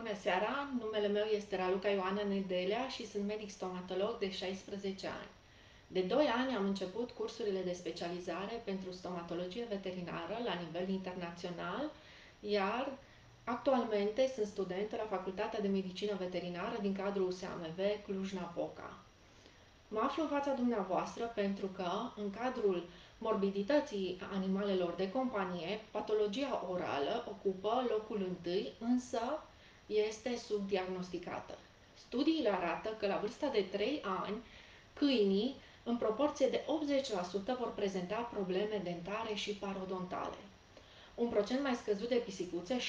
Bună seara! Numele meu este Raluca Ioana Nedelea și sunt medic stomatolog de 16 ani. De 2 ani am început cursurile de specializare pentru stomatologie veterinară la nivel internațional, iar actualmente sunt student la Facultatea de Medicină Veterinară din cadrul USAMV Cluj-Napoca. Mă aflu în fața dumneavoastră pentru că, în cadrul morbidității animalelor de companie, patologia orală ocupă locul întâi, însă este subdiagnosticată. Studiile arată că la vârsta de 3 ani, câinii, în proporție de 80%, vor prezenta probleme dentare și parodontale. Un procent mai scăzut de pisicuțe, 70%,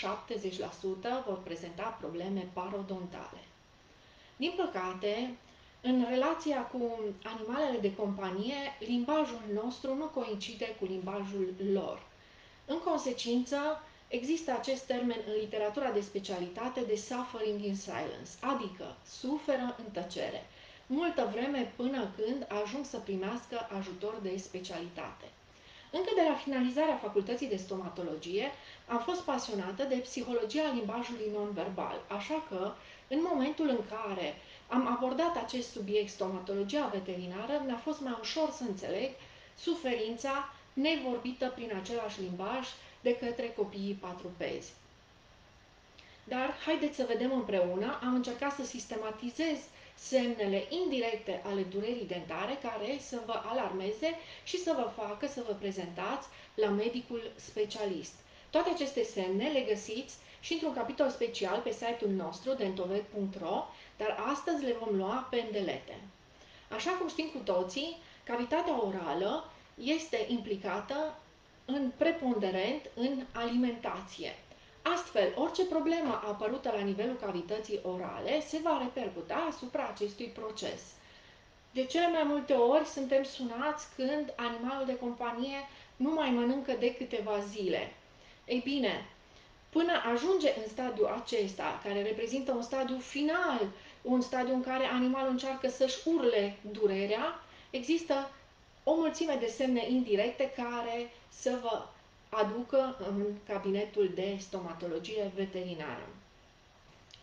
vor prezenta probleme parodontale. Din păcate, în relația cu animalele de companie, limbajul nostru nu coincide cu limbajul lor. În consecință, există acest termen în literatura de specialitate de suffering in silence, adică suferă în tăcere, multă vreme până când ajung să primească ajutor de specialitate. Încă de la finalizarea facultății de stomatologie, am fost pasionată de psihologia limbajului non-verbal, așa că, în momentul în care am abordat acest subiect, stomatologia veterinară, mi-a fost mai ușor să înțeleg suferința nevorbită prin același limbaj de către copiii patrupezi. Dar haideți să vedem împreună, am încercat să sistematizez semnele indirecte ale durerii dentare care să vă alarmeze și să vă facă să vă prezentați la medicul specialist. Toate aceste semne le găsiți și într-un capitol special pe site-ul nostru dentovet.ro, dar astăzi le vom lua pe îndelete. Așa cum știm cu toții, cavitatea orală este implicată în preponderent în alimentație. Astfel, orice problemă apărută la nivelul cavității orale se va repercuta asupra acestui proces. De cele mai multe ori suntem sunați când animalul de companie nu mai mănâncă de câteva zile. Ei bine, până ajunge în stadiul acesta, care reprezintă un stadiu final, un stadiu în care animalul încearcă să-și urle durerea, există o mulțime de semne indirecte care să vă aducă în cabinetul de stomatologie veterinară.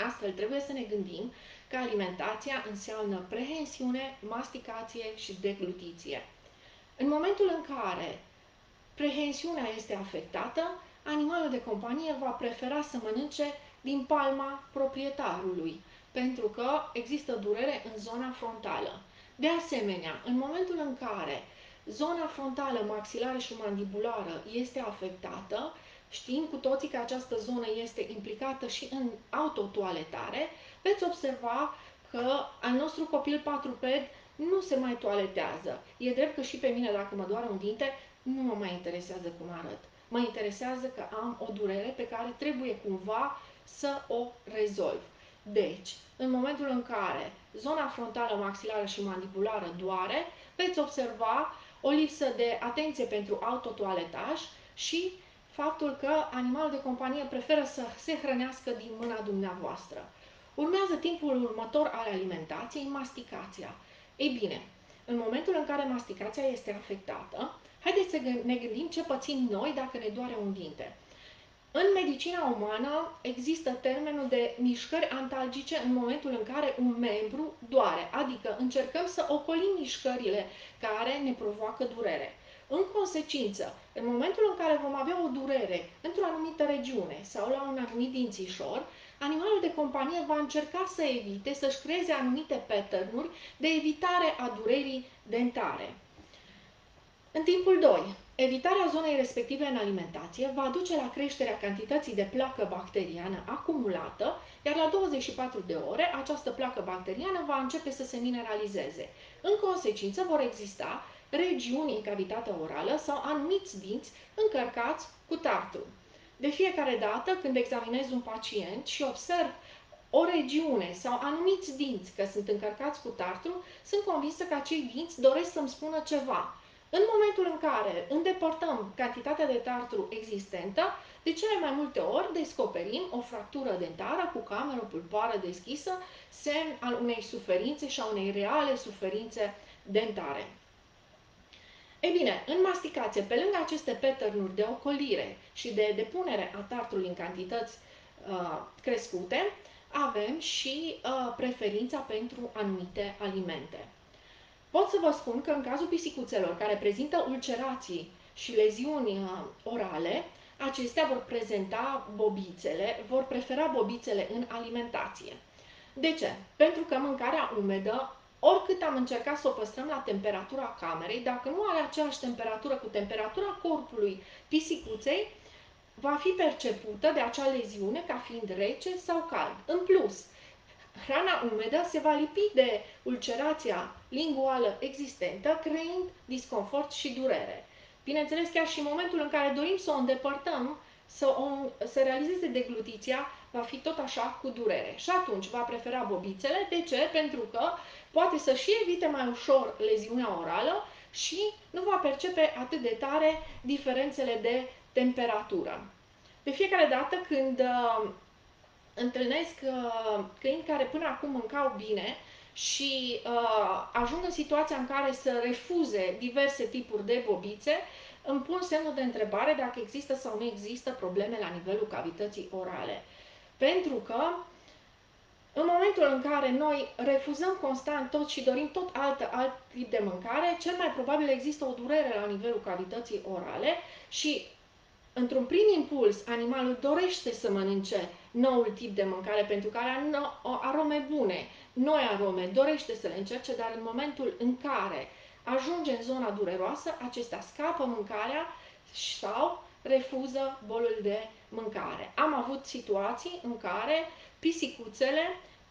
Astfel, trebuie să ne gândim că alimentația înseamnă prehensiune, masticație și deglutiție. În momentul în care prehensiunea este afectată, animalul de companie va prefera să mănânce din palma proprietarului, pentru că există durere în zona frontală. De asemenea, în momentul în care zona frontală, maxilară și mandibulară este afectată, știm cu toții că această zonă este implicată și în autotoaletare, veți observa că al nostru copil patruped nu se mai toaletează. E drept că și pe mine, dacă mă doare un dinte, nu mă mai interesează cum arăt. Mă interesează că am o durere pe care trebuie cumva să o rezolv. Deci, în momentul în care zona frontală, maxilară și mandibulară doare, veți observa o lipsă de atenție pentru autotoaletaj și faptul că animalul de companie preferă să se hrănească din mâna dumneavoastră. Urmează timpul următor al alimentației, masticația. Ei bine, în momentul în care masticația este afectată, haideți să ne gândim ce pățim noi dacă ne doare un dinte. În medicina umană există termenul de mișcări antalgice în momentul în care un membru doare, adică încercăm să ocolim mișcările care ne provoacă durere. În consecință, în momentul în care vom avea o durere într-o anumită regiune sau la un anumit dințișor, animalul de companie va încerca să evite, să-și creeze anumite pattern-uri de evitare a durerii dentare. În timpul 2, evitarea zonei respective în alimentație va duce la creșterea cantității de placă bacteriană acumulată, iar la 24 de ore această placă bacteriană va începe să se mineralizeze. În consecință vor exista regiuni în cavitatea orală sau anumiți dinți încărcați cu tartru. De fiecare dată când examinez un pacient și observ o regiune sau anumiți dinți că sunt încărcați cu tartru, sunt convinsă că acei dinți doresc să-mi spună ceva. În momentul în care îndepărtăm cantitatea de tartru existentă, de cele mai multe ori descoperim o fractură dentară cu cameră pulpară deschisă, semn al unei suferințe și a unei reale suferințe dentare. Ei bine, în masticație, pe lângă aceste pattern-uri de ocolire și de depunere a tartrului în cantități crescute, avem și preferința pentru anumite alimente. Pot să vă spun că în cazul pisicuțelor care prezintă ulcerații și leziuni orale, acestea vor prezenta bobițele, vor prefera bobițele în alimentație. De ce? Pentru că mâncarea umedă, oricât am încercat să o păstrăm la temperatura camerei, dacă nu are aceeași temperatură cu temperatura corpului pisicuței, va fi percepută de acea leziune ca fiind rece sau cald. În plus, hrana umedă se va lipi de ulcerația linguală existentă, creând disconfort și durere. Bineînțeles, chiar și în momentul în care dorim să o îndepărtăm, să realizeze deglutiția, va fi tot așa cu durere. Și atunci va prefera bobițele. De ce? Pentru că poate să și evite mai ușor leziunea orală și nu va percepe atât de tare diferențele de temperatură. De fiecare dată când întâlnesc câini care până acum mâncau bine și ajung în situația în care să refuze diverse tipuri de bobițe, îmi pun semnul de întrebare dacă există sau nu există probleme la nivelul cavității orale. Pentru că în momentul în care noi refuzăm constant tot și dorim tot alt tip de mâncare, cel mai probabil există o durere la nivelul cavității orale și într-un prim impuls, animalul dorește să mănânce noul tip de mâncare pentru că are arome bune, noi arome, dorește să le încerce, dar în momentul în care ajunge în zona dureroasă, acesta scapă mâncarea sau refuză bolul de mâncare. Am avut situații în care pisicuțele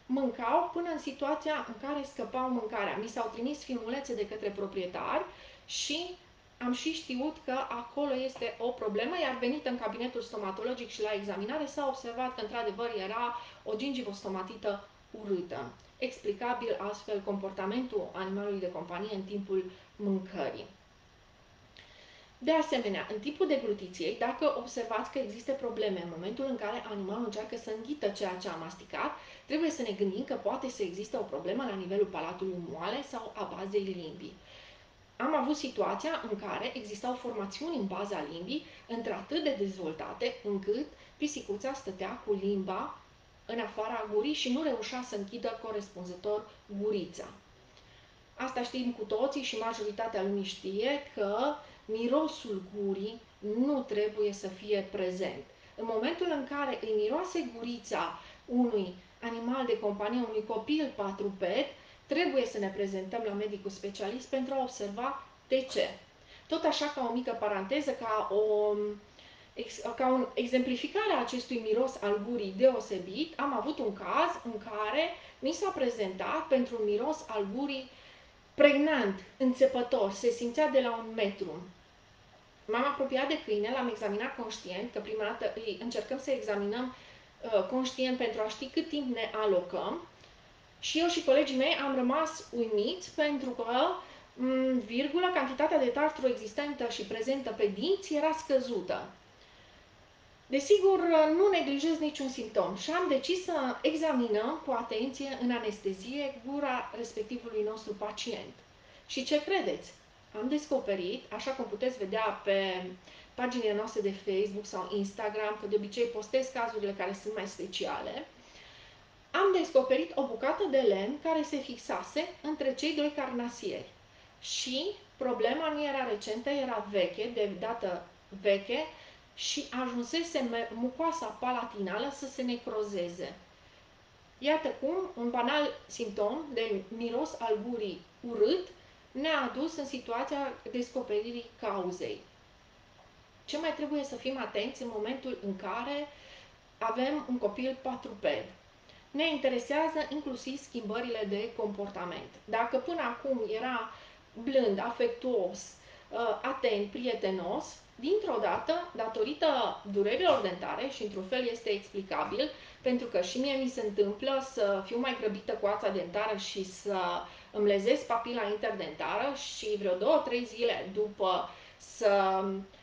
mâncau până în situația în care scăpau mâncarea. Mi s-au trimis filmulețe de către proprietari și am și știut că acolo este o problemă, iar venit în cabinetul stomatologic și la examinare s-a observat că într-adevăr era o gingivostomatită urâtă. Explicabil astfel comportamentul animalului de companie în timpul mâncării. De asemenea, în timpul deglutiției, dacă observați că există probleme în momentul în care animalul încearcă să înghită ceea ce a masticat, trebuie să ne gândim că poate să existe o problemă la nivelul palatului moale sau a bazei limbii. Am avut situația în care existau formațiuni în baza limbii într-atât de dezvoltate încât pisicuța stătea cu limba în afara gurii și nu reușea să închidă corespunzător gurița. Asta știm cu toții și majoritatea lumii știe că mirosul gurii nu trebuie să fie prezent. În momentul în care îi miroase gurița unui animal de companie, unui copil patruped, trebuie să ne prezentăm la medicul specialist pentru a observa de ce. Tot așa, ca o mică paranteză, ca o exemplificare a acestui miros al gurii deosebit, am avut un caz în care mi s-a prezentat pentru un miros al gurii pregnant, înțepător, se simțea de la 1 metru. M-am apropiat de câine, l-am examinat conștient, că prima dată îi încercăm să examinăm conștient pentru a ști cât timp ne alocăm. Și eu și colegii mei am rămas uimiți pentru că, virgulă, cantitatea de tartru existentă și prezentă pe dinți era scăzută. Desigur, nu neglijez niciun simptom și am decis să examinăm cu atenție în anestezie gura respectivului nostru pacient. Și ce credeți? Am descoperit, așa cum puteți vedea pe paginile noastre de Facebook sau Instagram, că de obicei postez cazurile care sunt mai speciale, am descoperit o bucată de lemn care se fixase între cei doi carnasieri. Și problema nu era recentă, era veche, de dată veche, și ajunsese mucoasa palatinală să se necrozeze. Iată cum un banal simptom de miros al gurii urât ne-a adus în situația descoperirii cauzei. Ce mai trebuie să fim atenți în momentul în care avem un copil patruped? Ne interesează inclusiv schimbările de comportament. Dacă până acum era blând, afectuos, atent, prietenos, dintr-o dată, datorită durerilor dentare, și într-un fel este explicabil, pentru că și mie mi se întâmplă să fiu mai grăbită cu ața dentară și să îmi lezesc papila interdentară și vreo 2-3 zile după să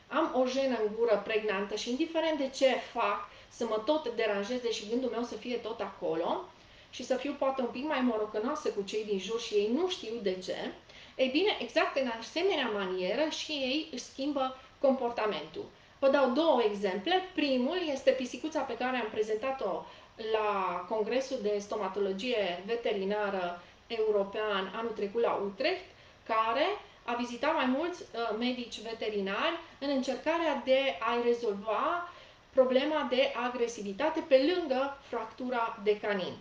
am o jenă în gură pregnantă și indiferent de ce fac, să mă tot deranjeze și gândul meu să fie tot acolo și să fiu poate un pic mai morocănoasă cu cei din jur și ei nu știu de ce, ei bine, exact în asemenea manieră și ei își schimbă comportamentul. Vă dau 2 exemple. Primul este pisicuța pe care am prezentat-o la Congresul de Stomatologie Veterinară European anul trecut la Utrecht, care a vizitat mai mulți medici veterinari în încercarea de a-i rezolva problema de agresivitate pe lângă fractura de canin.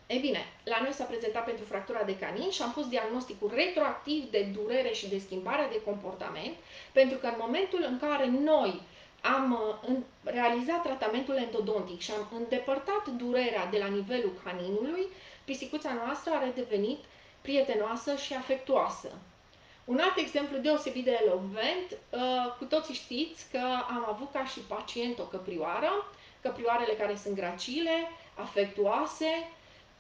Ei bine, la noi s-a prezentat pentru fractura de canin și am pus diagnosticul retroactiv de durere și de schimbare de comportament, pentru că în momentul în care noi am realizat tratamentul endodontic și am îndepărtat durerea de la nivelul caninului, pisicuța noastră a redevenit prietenoasă și afectuoasă. Un alt exemplu deosebit de elocvent, cu toții știți că am avut ca și pacient o căprioară, căprioarele care sunt gracile, afectuoase,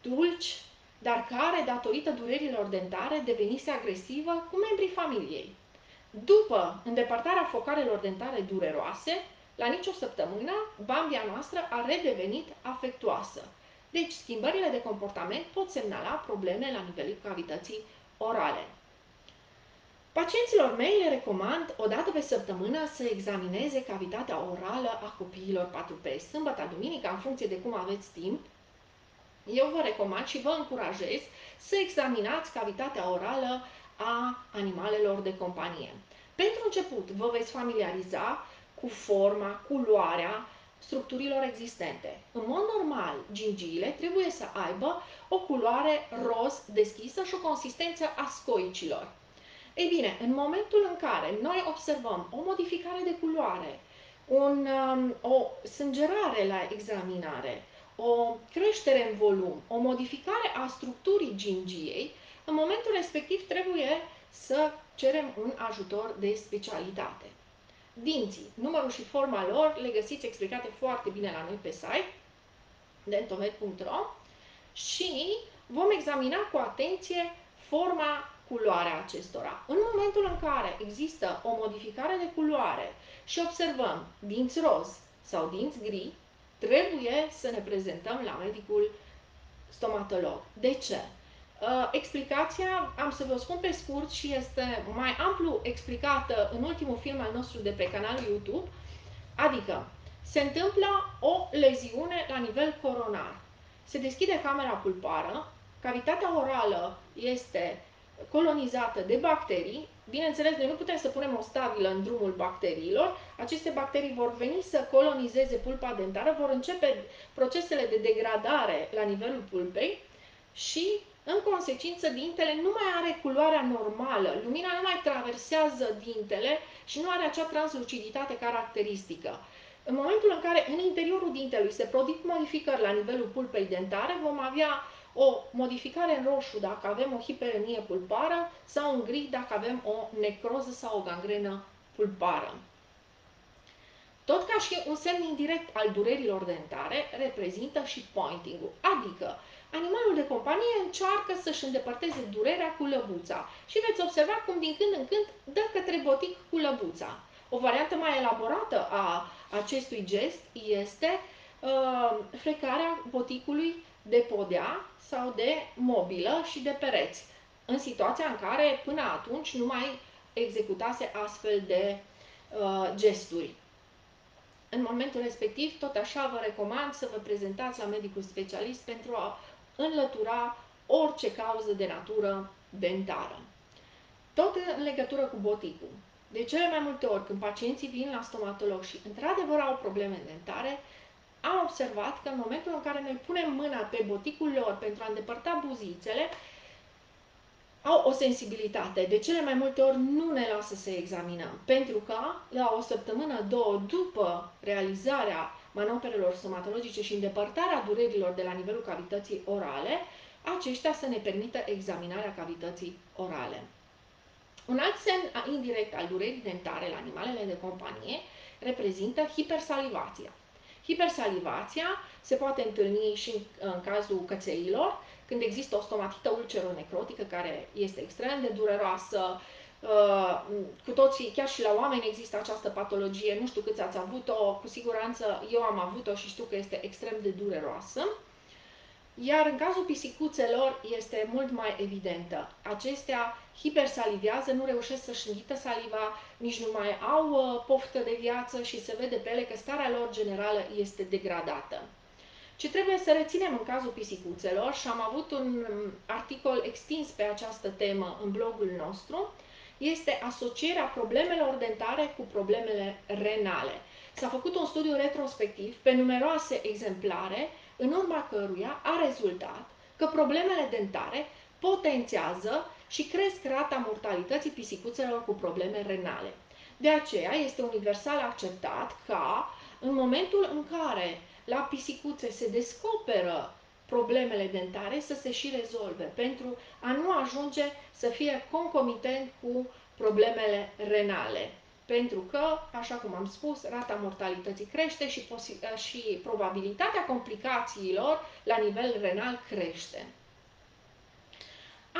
dulci, dar care, datorită durerilor dentare, devenise agresivă cu membrii familiei. După îndepărtarea focarelor dentare dureroase, la nicio săptămână, Bambia noastră a redevenit afectuoasă. Deci, schimbările de comportament pot semnala probleme la nivelul cavității orale. Pacienților mei le recomand o dată pe săptămână să examineze cavitatea orală a copiilor 4P. Sâmbătă, duminica, în funcție de cum aveți timp, eu vă recomand și vă încurajez să examinați cavitatea orală a animalelor de companie. Pentru început, vă veți familiariza cu forma, culoarea structurilor existente. În mod normal, gingiile trebuie să aibă o culoare roz deschisă și o consistență a scoicilor. Ei bine, în momentul în care noi observăm o modificare de culoare, o sângerare la examinare, o creștere în volum, o modificare a structurii gingiei, în momentul respectiv trebuie să cerem un ajutor de specialitate. Dinții, numărul și forma lor le găsiți explicate foarte bine la noi pe site dentomed.ro și vom examina cu atenție forma, culoarea acestora. În momentul în care există o modificare de culoare și observăm dinți roz sau dinți gri, trebuie să ne prezentăm la medicul stomatolog. De ce? Explicația, am să vă spun pe scurt și este mai amplu explicată în ultimul film al nostru de pe canalul YouTube, adică se întâmplă o leziune la nivel coronar. Se deschide camera pulpară, cavitatea orală este colonizată de bacterii. Bineînțeles, noi nu putem să punem o stabilă în drumul bacteriilor. Aceste bacterii vor veni să colonizeze pulpa dentară, vor începe procesele de degradare la nivelul pulpei și, în consecință, dintele nu mai are culoarea normală. Lumina nu mai traversează dintele și nu are acea transluciditate caracteristică. În momentul în care în interiorul dintelui se produc modificări la nivelul pulpei dentare, vom avea o modificare în roșu dacă avem o hiperemie pulpară sau în gri dacă avem o necroză sau o gangrenă pulpară. Tot ca și un semn indirect al durerilor dentare, reprezintă și pointing-ul, adică animalul de companie încearcă să-și îndepărteze durerea cu lăbuța și veți observa cum din când în când dă către botic cu lăbuța. O variantă mai elaborată a acestui gest este frecarea boticului de podea sau de mobilă și de pereți, în situația în care până atunci nu mai executase astfel de gesturi. În momentul respectiv, tot așa vă recomand să vă prezentați la medicul specialist pentru a înlătura orice cauză de natură dentară. Tot în legătură cu boticul. De cele mai multe ori, când pacienții vin la stomatolog și într-adevăr au probleme dentare, am observat că în momentul în care noi punem mâna pe boticul lor pentru a îndepărta buzițele, au o sensibilitate. De cele mai multe ori nu ne lasă să examinăm, pentru că la o săptămână, două, după realizarea manoperelor stomatologice și îndepărtarea durerilor de la nivelul cavității orale, aceștia să ne permită examinarea cavității orale. Un alt semn indirect al durerii dentare la animalele de companie reprezintă hipersalivația. Hipersalivația se poate întâlni și în cazul cățeilor, când există o stomatită ulceronecrotică care este extrem de dureroasă. Cu toții, chiar și la oameni există această patologie, nu știu câți ați avut-o, cu siguranță eu am avut-o și știu că este extrem de dureroasă. Iar în cazul pisicuțelor este mult mai evidentă. Acestea hipersalivează, nu reușesc să-și înghită saliva, nici nu mai au poftă de viață și se vede pe ele că starea lor generală este degradată. Ce trebuie să reținem în cazul pisicuțelor, și am avut un articol extins pe această temă în blogul nostru, este asocierea problemelor dentare cu problemele renale. S-a făcut un studiu retrospectiv pe numeroase exemplare, în urma căruia a rezultat că problemele dentare potențează și cresc rata mortalității pisicuțelor cu probleme renale. De aceea este universal acceptat ca, în momentul în care la pisicuțe se descoperă problemele dentare, să se și rezolve, pentru a nu ajunge să fie concomitent cu problemele renale. Pentru că, așa cum am spus, rata mortalității crește și probabilitatea complicațiilor la nivel renal crește.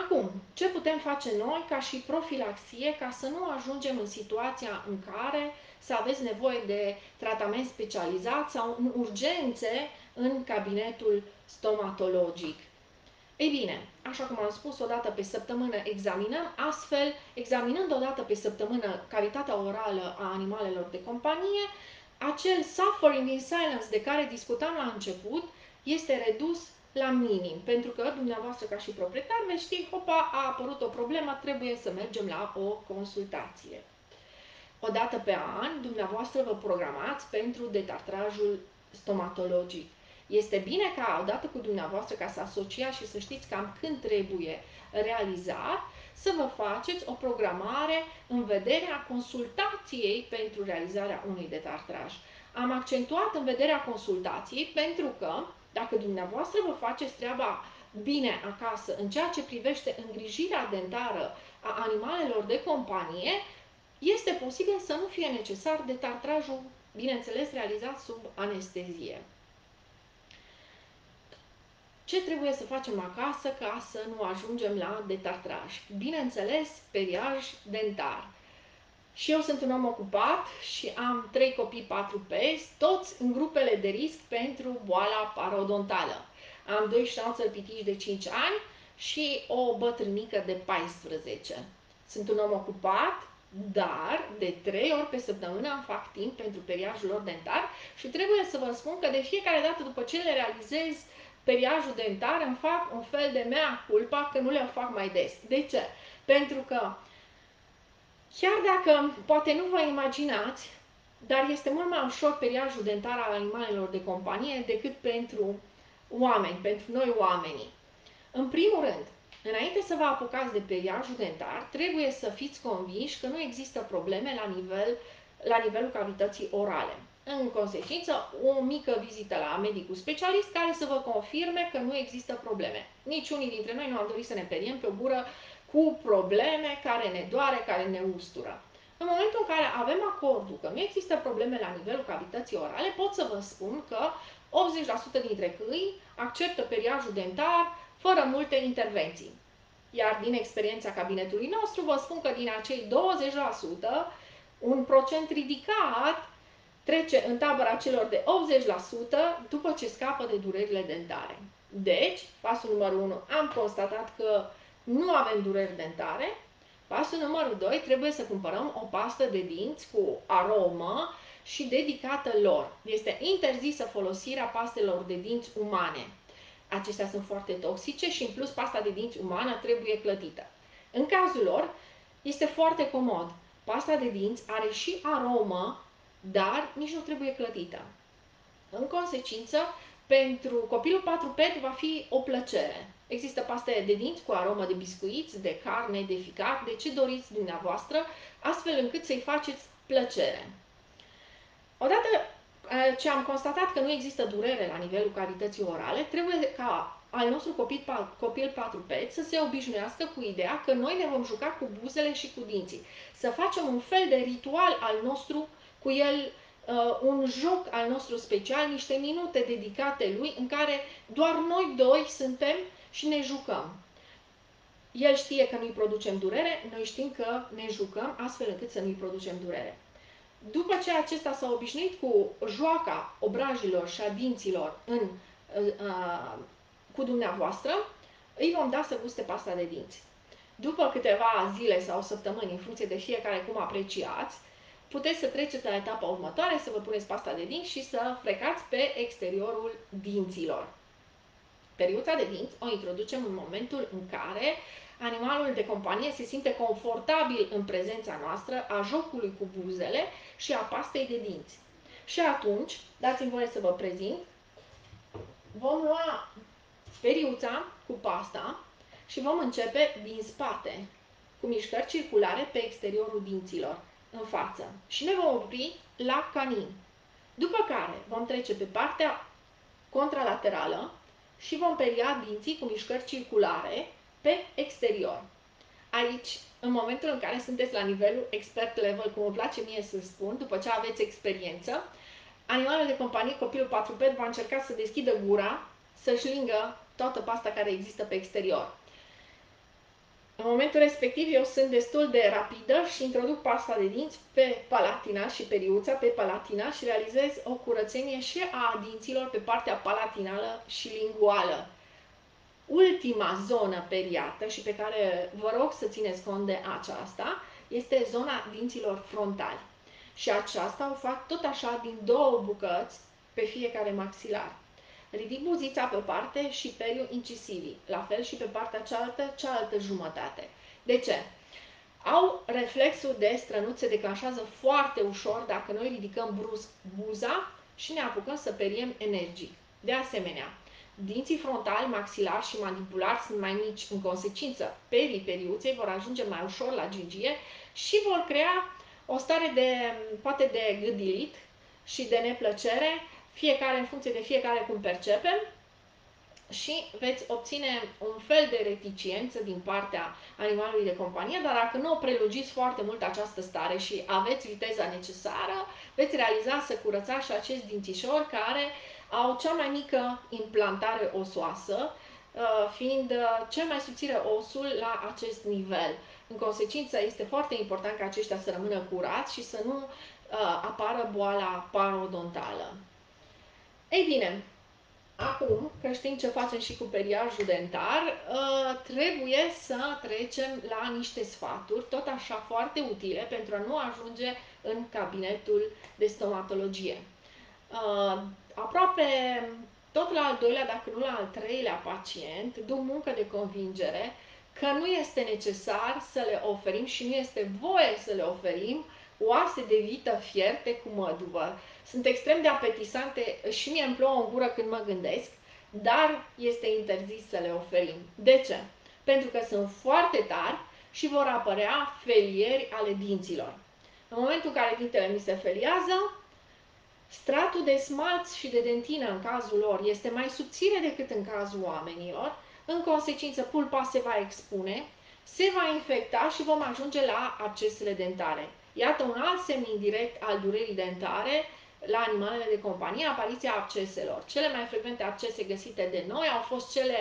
Acum, ce putem face noi ca și profilaxie ca să nu ajungem în situația în care să aveți nevoie de tratament specializat sau în urgențe în cabinetul stomatologic? Ei bine, așa cum am spus, o dată pe săptămână examinăm, astfel, examinând o dată pe săptămână cavitatea orală a animalelor de companie, acel suffering in silence de care discutam la început este redus la minim, pentru că dumneavoastră ca și proprietar veți ști, hopa, a apărut o problemă, trebuie să mergem la o consultație. O dată pe an, dumneavoastră vă programați pentru detartrajul stomatologic. Este bine ca, odată cu dumneavoastră, ca să asociați și să știți cam când trebuie realizat, să vă faceți o programare în vederea consultației pentru realizarea unui detartraj. Am accentuat în vederea consultației pentru că, dacă dumneavoastră vă faceți treaba bine acasă în ceea ce privește îngrijirea dentară a animalelor de companie, este posibil să nu fie necesar detartrajul, bineînțeles, realizat sub anestezie. Ce trebuie să facem acasă ca să nu ajungem la detartraj? Bineînțeles, periaj dentar. Și eu sunt un om ocupat și am 3 copii 4 pezi, toți în grupele de risc pentru boala parodontală. Am 2 șnauzeri pitiși de 5 ani și o bătrânică de 14. Sunt un om ocupat, dar de 3 ori pe săptămână îmi fac timp pentru periajul lor dentar și trebuie să vă spun că de fiecare dată după ce le realizez periajul dentar îmi fac un fel de mea culpa că nu le fac mai des. De ce? Pentru că chiar dacă poate nu vă imaginați, dar este mult mai ușor periajul dentar al animalelor de companie decât pentru oameni, pentru noi oamenii. În primul rând, înainte să vă apucați de periajul dentar, trebuie să fiți convinși că nu există probleme la nivelul cavității orale. În consecință, o mică vizită la medicul specialist care să vă confirme că nu există probleme. Niciunii dintre noi nu am dorit să ne periem pe o gură cu probleme care ne doare, care ne ustură. În momentul în care avem acordul că nu există probleme la nivelul cavității orale, pot să vă spun că 80% dintre câini acceptă periajul dentar fără multe intervenții. Iar din experiența cabinetului nostru, vă spun că din acei 20%, un procent ridicat trece în tabăra celor de 80% după ce scapă de durerile dentare. Deci, pasul numărul 1, am constatat că nu avem dureri dentare. Pasul numărul 2, trebuie să cumpărăm o pastă de dinți cu aromă și dedicată lor. Este interzisă folosirea pastelor de dinți umane. Acestea sunt foarte toxice și, în plus, pasta de dinți umană trebuie clătită. În cazul lor, este foarte comod. Pasta de dinți are și aromă, dar nici nu trebuie clătită. În consecință, pentru copilul 4 pet va fi o plăcere. Există paste de dinți cu aromă de biscuiți, de carne, de ficat, de ce doriți dumneavoastră, astfel încât să-i faceți plăcere. Odată ce am constatat că nu există durere la nivelul cavității orale, trebuie ca al nostru copil 4 pet să se obișnuiască cu ideea că noi ne vom juca cu buzele și cu dinții. Să facem un fel de ritual al nostru cu el, un joc al nostru special, niște minute dedicate lui în care doar noi doi suntem și ne jucăm. El știe că nu-i producem durere, noi știm că ne jucăm astfel încât să nu-i producem durere. După ce acesta s-a obișnuit cu joaca obrajilor și a dinților cu dumneavoastră, îi vom da să guste pasta de dinți. După câteva zile sau săptămâni, în funcție de fiecare cum apreciați, puteți să treceți la etapa următoare, să vă puneți pasta de dinți și să frecați pe exteriorul dinților. Periuța de dinți o introducem în momentul în care animalul de companie se simte confortabil în prezența noastră, a jocului cu buzele și a pastei de dinți. Și atunci, dați-mi voie să vă prezint, vom lua periuța cu pasta și vom începe din spate, cu mișcări circulare pe exteriorul dinților, în față. Și ne vom opri la canin. După care vom trece pe partea contralaterală și vom peria dinții cu mișcări circulare pe exterior. Aici, în momentul în care sunteți la nivelul expert level, cum îmi place mie să spun, după ce aveți experiență, animalul de companie, copilul patruped, va încerca să deschidă gura, să-și lingă toată pasta care există pe exterior. În momentul respectiv, eu sunt destul de rapidă și introduc pasta de dinți pe palatina și periuța pe palatina și realizez o curățenie și a dinților pe partea palatinală și linguală. Ultima zonă periată și pe care vă rog să țineți cont de aceasta este zona dinților frontali. Și aceasta o fac tot așa din două bucăți pe fiecare maxilar. Ridic buzița pe parte și periu incisivii, la fel și pe partea cealaltă jumătate. De ce? Au reflexul de strănuț, se declanșează foarte ușor dacă noi ridicăm brusc buza și ne apucăm să periem energic. De asemenea, dinții frontali, maxilar și mandibular sunt mai mici, în consecință, perii periuței vor ajunge mai ușor la gingie și vor crea o stare de, poate de gâdilit și de neplăcere, fiecare în funcție de fiecare cum percepem, și veți obține un fel de reticiență din partea animalului de companie, dar dacă nu o prelugiți foarte mult această stare și aveți viteza necesară, veți realiza să curățați și acești dințișori care au cea mai mică implantare osoasă, fiind cel mai subțire osul la acest nivel. În consecință, este foarte important ca aceștia să rămână curați și să nu apară boala parodontală. Ei bine, acum că știm ce facem și cu periajul dentar, trebuie să trecem la niște sfaturi, tot așa foarte utile, pentru a nu ajunge în cabinetul de stomatologie. Aproape tot la al doilea, dacă nu la al treilea pacient, duc muncă de convingere că nu este necesar să le oferim și nu este voie să le oferim oase de vită fierte cu măduvă. Sunt extrem de apetisante și mie îmi plouă în gură când mă gândesc, dar este interzis să le oferim. De ce? Pentru că sunt foarte tari și vor apărea felieri ale dinților. În momentul în care dintele mi se feliază, stratul de smalț și de dentină în cazul lor este mai subțire decât în cazul oamenilor, în consecință pulpa se va expune, se va infecta și vom ajunge la abscesele dentare. Iată un alt semn indirect al durerii dentare la animalele de companie, apariția absceselor. Cele mai frecvente abscese găsite de noi au fost cele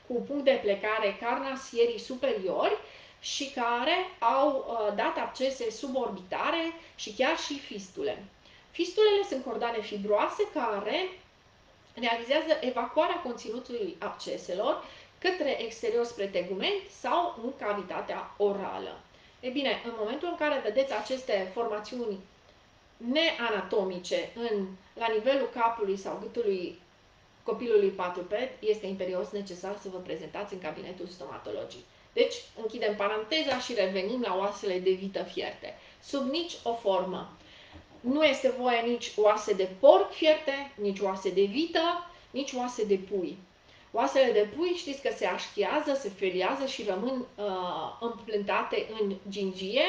cu punct de plecare carnasierii superiori și care au dat abscese suborbitare și chiar și fistule. Fistulele sunt cordane fibroase care realizează evacuarea conținutului absceselor către exterior spre tegument sau în cavitatea orală. Ei bine, în momentul în care vedeți aceste formațiuni neanatomice la nivelul capului sau gâtului copilului patruped, este imperios necesar să vă prezentați în cabinetul stomatologic. Deci, închidem paranteza și revenim la oasele de vită fierte. Sub nici o formă. Nu este voie nici oase de porc fierte, nici oase de vită, nici oase de pui. Oasele de pui știți că se așchiază, se feliază și rămân împlântate în gingie,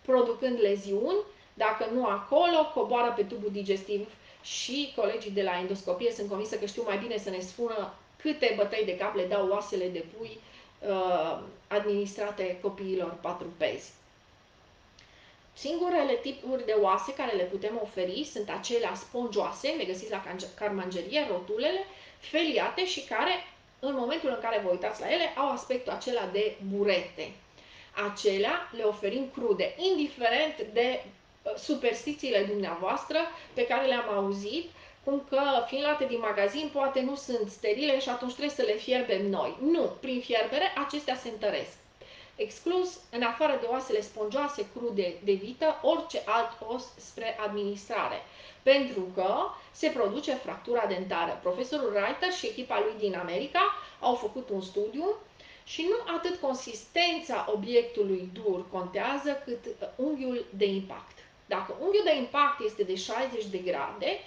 producând leziuni. Dacă nu acolo, coboară pe tubul digestiv și colegii de la endoscopie sunt convinsă că știu mai bine să ne spună câte bătăi de cap le dau oasele de pui administrate copiilor patrupezi. Singurele tipuri de oase care le putem oferi sunt acelea spongioase, le găsiți la carmangerie, rotulele, feliate și care, în momentul în care vă uitați la ele, au aspectul acela de burete. Acelea le oferim crude, indiferent de superstițiile dumneavoastră pe care le-am auzit, cum că, fiind luate din magazin, poate nu sunt sterile și atunci trebuie să le fierbem noi. Nu, prin fierbere acestea se întăresc. exclus, în afară de oasele spongioase crude de vită, orice alt os spre administrare, pentru că se produce fractura dentară. Profesorul Reiter și echipa lui din America au făcut un studiu și nu atât consistența obiectului dur contează, cât unghiul de impact. Dacă unghiul de impact este de 60 de grade,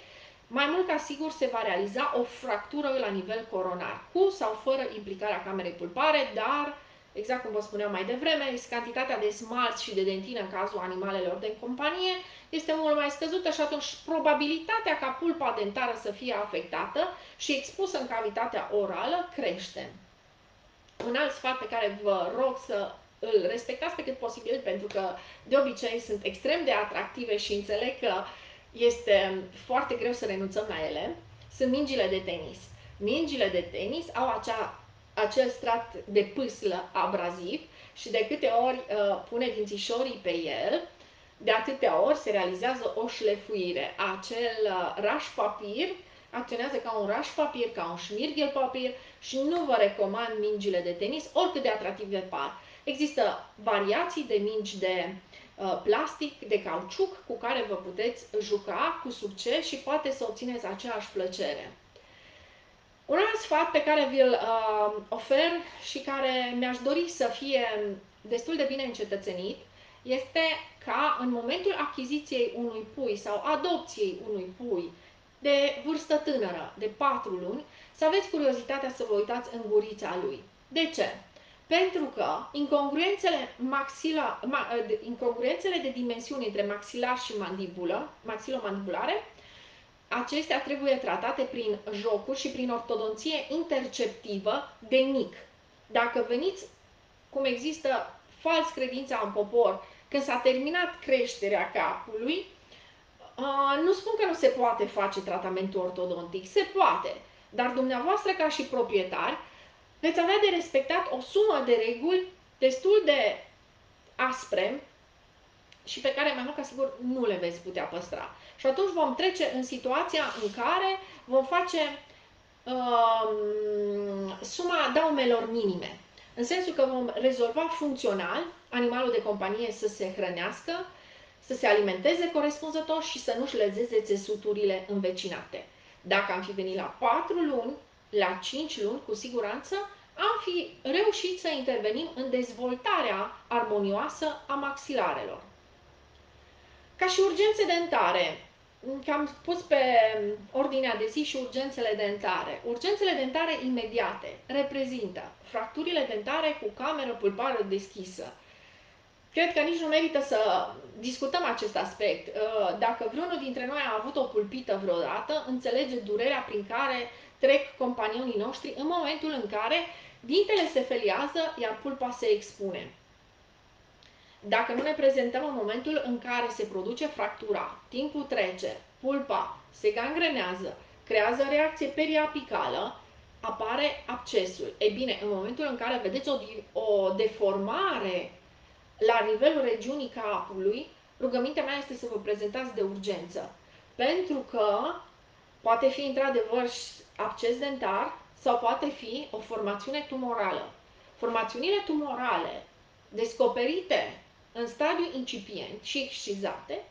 mai mult ca sigur se va realiza o fractură la nivel coronar, cu sau fără implicarea camerei pulpare, dar, exact cum vă spuneam mai devreme, cantitatea de smalț și de dentină în cazul animalelor de companie este mult mai scăzută și atunci probabilitatea ca pulpa dentară să fie afectată și expusă în cavitatea orală crește. Un alt sfat pe care vă rog să îl respectați pe cât posibil, pentru că de obicei sunt extrem de atractive și înțeleg că este foarte greu să renunțăm la ele, sunt mingile de tenis. Mingile de tenis au acel strat de pâslă abraziv și de câte ori pune dințișorii pe el, de atâtea ori se realizează o șlefuire. Acel raș papir acționează ca un raș papir, ca un șmirghel papir și nu vă recomand mingile de tenis, oricât de atractive par. Există variații de mingi de plastic, de cauciuc, cu care vă puteți juca cu succes și poate să obțineți aceeași plăcere. Un alt sfat pe care vi-l ofer și care mi-aș dori să fie destul de bine încetățenit este ca în momentul achiziției unui pui sau adopției unui pui de vârstă tânără, de 4 luni, să aveți curiozitatea să vă uitați în gurița lui. De ce? Pentru că incongruențele de dimensiuni între maxilar și maxilomandibulare, acestea trebuie tratate prin jocuri și prin ortodonție interceptivă de mic. Dacă veniți, cum există fals credința în popor, când s-a terminat creșterea capului, nu spun că nu se poate face tratamentul ortodontic, se poate, dar dumneavoastră ca și proprietari veți avea de respectat o sumă de reguli destul de aspre și pe care mai mult ca sigur nu le veți putea păstra. Și atunci vom trece în situația în care vom face suma daumelor minime. În sensul că vom rezolva funcțional animalul de companie să se hrănească, să se alimenteze corespunzător și să nu-și lezeze țesuturile învecinate. Dacă am fi venit la 4 luni, la 5 luni, cu siguranță, am fi reușit să intervenim în dezvoltarea armonioasă a maxilarelor. Ca și urgențe dentare, că am pus pe ordinea de zi și urgențele dentare. Urgențele dentare imediate reprezintă fracturile dentare cu cameră pulpară deschisă. Cred că nici nu merită să discutăm acest aspect. Dacă vreunul dintre noi a avut o pulpită vreodată, înțelege durerea prin care trec companionii noștri în momentul în care dintele se feliază, iar pulpa se expune. Dacă nu ne prezentăm în momentul în care se produce fractura, timpul trece, pulpa se gangrenează, creează reacție periapicală, apare abscesul. Ei bine, în momentul în care vedeți o deformare la nivelul regiunii capului, rugămintea mea este să vă prezentați de urgență. Pentru că poate fi într-adevăr absces dentar sau poate fi o formațiune tumorală. Formațiunile tumorale descoperite în stadiu incipient și excizate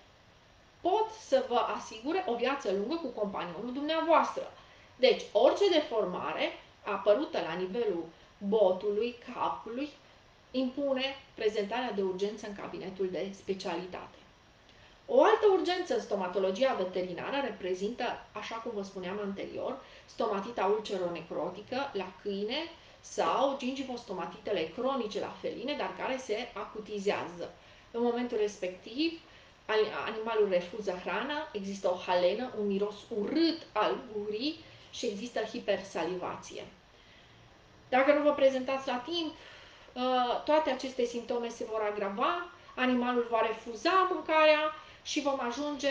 pot să vă asigure o viață lungă cu companionul dumneavoastră. Deci, orice deformare apărută la nivelul botului, capului, impune prezentarea de urgență în cabinetul de specialitate. O altă urgență în stomatologia veterinară reprezintă, așa cum vă spuneam anterior, stomatita ulceronecrotică la câine sau gingivostomatitele cronice la feline, dar care se acutizează. În momentul respectiv, animalul refuză hrana, există o halenă, un miros urât al gurii și există hipersalivație. Dacă nu vă prezentați la timp, toate aceste simptome se vor agrava, animalul va refuza mâncarea și vom ajunge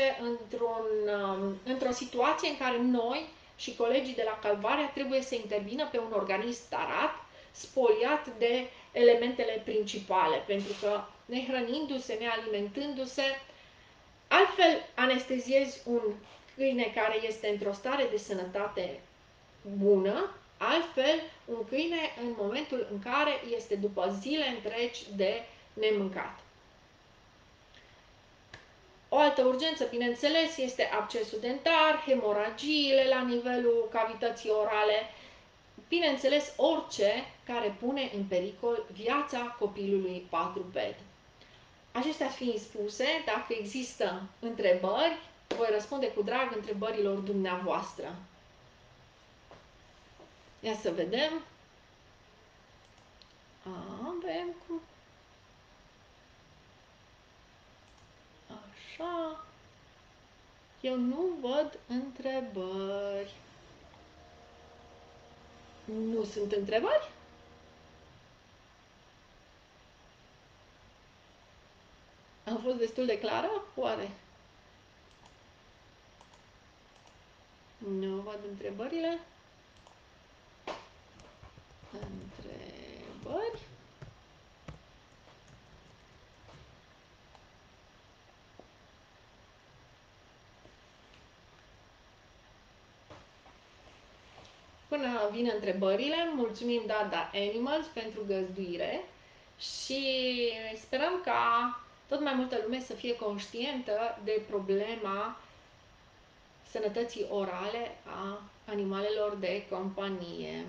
într-o situație în care noi și colegii de la Calvaria trebuie să intervină pe un organism tarat, spoliat de elementele principale, pentru că nehrănindu-se, nealimentându-se, altfel anesteziezi un câine care este într-o stare de sănătate bună, Altfel, un câine, în momentul în care este după zile întregi de nemâncat. O altă urgență, bineînțeles, este abscesul dentar, hemoragiile la nivelul cavității orale, bineînțeles, orice care pune în pericol viața copilului quadruped. Acestea fiind spuse, dacă există întrebări, voi răspunde cu drag întrebărilor dumneavoastră. Ia să vedem. Avem cum... Așa. Eu nu văd întrebări. Nu sunt întrebări? Am fost destul de clară? Oare? Nu văd întrebările. Întrebări? Până vin întrebările, mulțumim Dada Animals pentru găzduire și sperăm ca tot mai multă lume să fie conștientă de problema sănătății orale a animalelor de companie.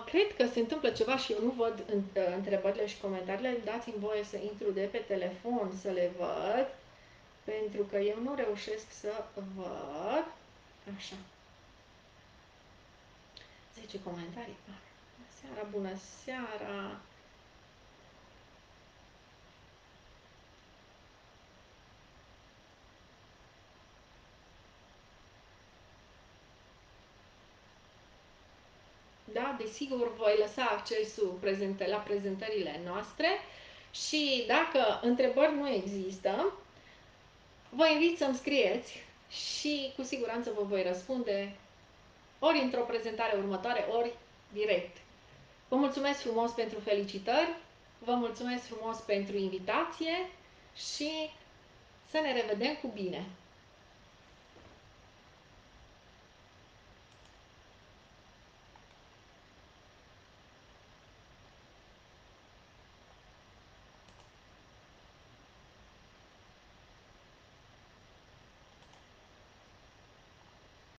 Cred că se întâmplă ceva și eu nu văd întrebările și comentariile. Dați-mi voie să intru de pe telefon să le văd, pentru că eu nu reușesc să văd. Așa. 10 comentarii. Bună seara, bună seara! Da, desigur, voi lăsa accesul la prezentările noastre și dacă întrebări nu există, vă invit să-mi scrieți și cu siguranță vă voi răspunde ori într-o prezentare următoare, ori direct. Vă mulțumesc frumos pentru felicitări, vă mulțumesc frumos pentru invitație și să ne revedem cu bine!